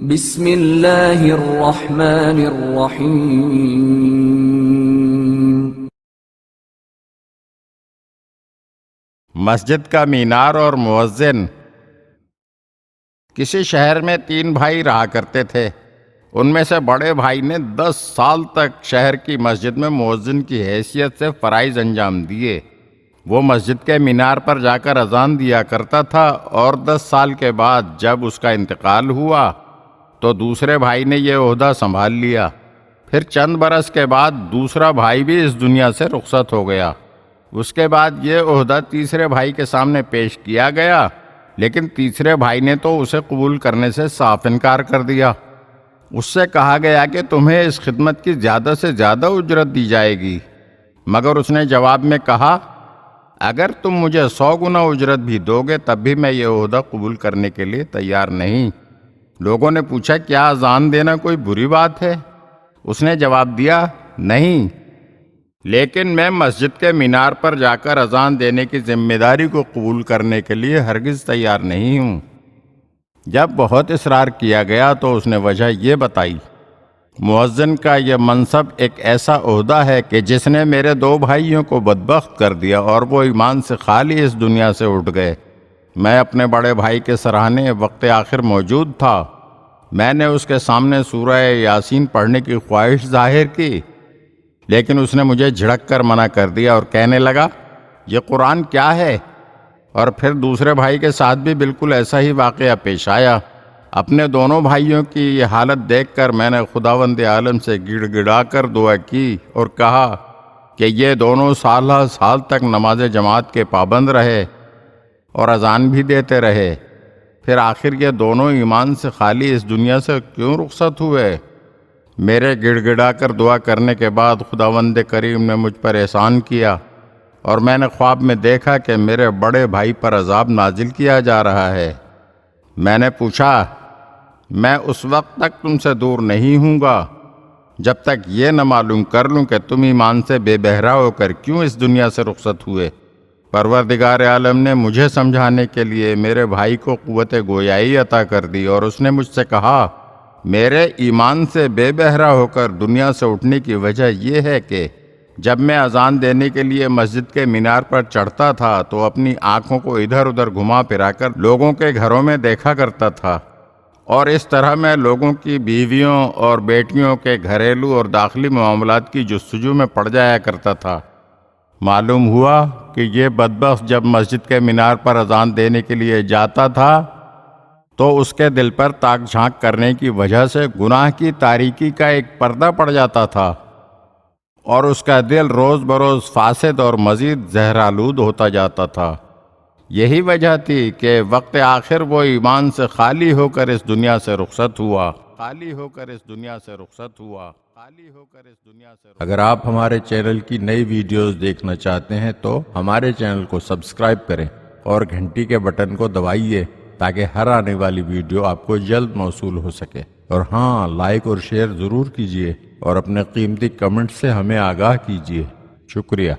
بسم اللہ الرحمن الرحیم۔ مسجد کا مینار اور مؤذن۔ کسی شہر میں 3 بھائی رہا کرتے تھے۔ ان میں سے بڑے بھائی نے 10 سال تک شہر کی مسجد میں مؤذن کی حیثیت سے فرائض انجام دیے۔ وہ مسجد کے مینار پر جا کر اذان دیا کرتا تھا، اور 10 سال کے بعد جب اس کا انتقال ہوا تو دوسرے بھائی نے یہ عہدہ سنبھال لیا۔ پھر چند برس کے بعد دوسرا بھائی بھی اس دنیا سے رخصت ہو گیا۔ اس کے بعد یہ عہدہ تیسرے بھائی کے سامنے پیش کیا گیا، لیکن تیسرے بھائی نے تو اسے قبول کرنے سے صاف انکار کر دیا۔ اس سے کہا گیا کہ تمہیں اس خدمت کی زیادہ سے زیادہ اجرت دی جائے گی، مگر اس نے جواب میں کہا، اگر تم مجھے 100 گنا اجرت بھی دو گے تب بھی میں یہ عہدہ قبول کرنے کے لیے تیار نہیں۔ لوگوں نے پوچھا، کیا اذان دینا کوئی بری بات ہے؟ اس نے جواب دیا، نہیں، لیکن میں مسجد کے مینار پر جا کر اذان دینے کی ذمہ داری کو قبول کرنے کے لیے ہرگز تیار نہیں ہوں۔ جب بہت اصرار کیا گیا تو اس نے وجہ یہ بتائی، مؤذن کا یہ منصب ایک ایسا عہدہ ہے کہ جس نے میرے 2 بھائیوں کو بدبخت کر دیا اور وہ ایمان سے خالی اس دنیا سے اٹھ گئے۔ میں اپنے بڑے بھائی کے سراہنے وقت آخر موجود تھا۔ میں نے اس کے سامنے سورہ یاسین پڑھنے کی خواہش ظاہر کی، لیکن اس نے مجھے جھڑک کر منع کر دیا اور کہنے لگا، یہ قرآن کیا ہے؟ اور پھر دوسرے بھائی کے ساتھ بھی بالکل ایسا ہی واقعہ پیش آیا۔ اپنے دونوں بھائیوں کی یہ حالت دیکھ کر میں نے خداوند عالم سے گڑ گڑا کر دعا کی اور کہا کہ یہ دونوں سالہ سال تک نماز جماعت کے پابند رہے اور اذان بھی دیتے رہے، پھر آخر یہ دونوں ایمان سے خالی اس دنیا سے کیوں رخصت ہوئے؟ میرے گڑ گڑا کر دعا کرنے کے بعد خداوند کریم نے مجھ پر احسان کیا، اور میں نے خواب میں دیکھا کہ میرے بڑے بھائی پر عذاب نازل کیا جا رہا ہے۔ میں نے پوچھا، میں اس وقت تک تم سے دور نہیں ہوں گا جب تک یہ نہ معلوم کر لوں کہ تم ایمان سے بے بہرا ہو کر کیوں اس دنیا سے رخصت ہوئے۔ پروردگار عالم نے مجھے سمجھانے کے لیے میرے بھائی کو قوت گویائی عطا کر دی، اور اس نے مجھ سے کہا، میرے ایمان سے بے بہرا ہو کر دنیا سے اٹھنے کی وجہ یہ ہے کہ جب میں اذان دینے کے لیے مسجد کے مینار پر چڑھتا تھا تو اپنی آنکھوں کو ادھر ادھر گھما پھرا کر لوگوں کے گھروں میں دیکھا کرتا تھا، اور اس طرح میں لوگوں کی بیویوں اور بیٹیوں کے گھریلو اور داخلی معاملات کی جستجو میں پڑ جایا کرتا تھا۔ معلوم ہوا کہ یہ بدبخت جب مسجد کے مینار پر اذان دینے کے لیے جاتا تھا تو اس کے دل پر تاک جھانک کرنے کی وجہ سے گناہ کی تاریکی کا ایک پردہ پڑ جاتا تھا، اور اس کا دل روز بروز فاسد اور مزید زہرآلود ہوتا جاتا تھا۔ یہی وجہ تھی کہ وقت آخر وہ ایمان سے خالی ہو کر اس دنیا سے رخصت ہوا۔ اگر آپ ہمارے چینل کی نئی ویڈیوز دیکھنا چاہتے ہیں تو ہمارے چینل کو سبسکرائب کریں اور گھنٹی کے بٹن کو دبائیے تاکہ ہر آنے والی ویڈیو آپ کو جلد موصول ہو سکے۔ اور ہاں، لائک اور شیئر ضرور کیجیے اور اپنے قیمتی کمنٹ سے ہمیں آگاہ کیجیے۔ شکریہ۔